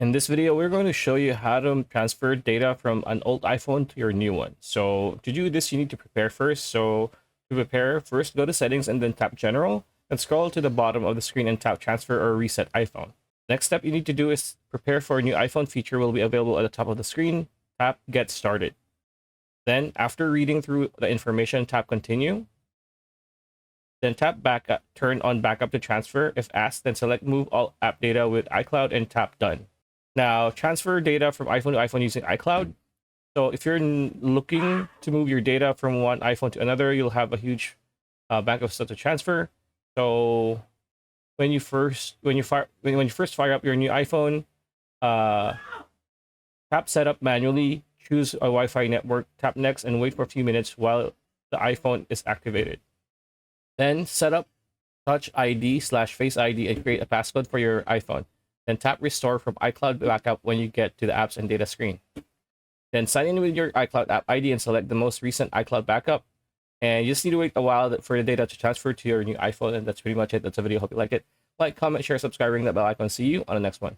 In this video, we're going to show you how to transfer data from an old iPhone to your new one. So to do this, you need to prepare first. So to prepare, first go to settings and then tap general and scroll to the bottom of the screen and tap transfer or reset iPhone. Next step you need to do is prepare for a new iPhone feature will be available at the top of the screen. Tap get started. Then after reading through the information, tap continue. Then tap backup, turn on backup to transfer. If asked, then select move all app data with iCloud and tap done. Now, transfer data from iPhone to iPhone using iCloud. So if you're looking to move your data from one iPhone to another, you'll have a huge bank of stuff to transfer. So when you first fire up your new iPhone, tap setup manually, choose a Wi-Fi network, tap next, and wait for a few minutes while the iPhone is activated. Then set up Touch ID/Face ID and create a passcode for your iPhone. Then tap restore from iCloud backup when you get to the apps and data screen. Then sign in with your iCloud app ID and select the most recent iCloud backup. And you just need to wait a while for the data to transfer to your new iPhone. And that's pretty much it. That's the video. Hope you like it. Like, comment, share, subscribe, ring that bell icon. See you on the next one.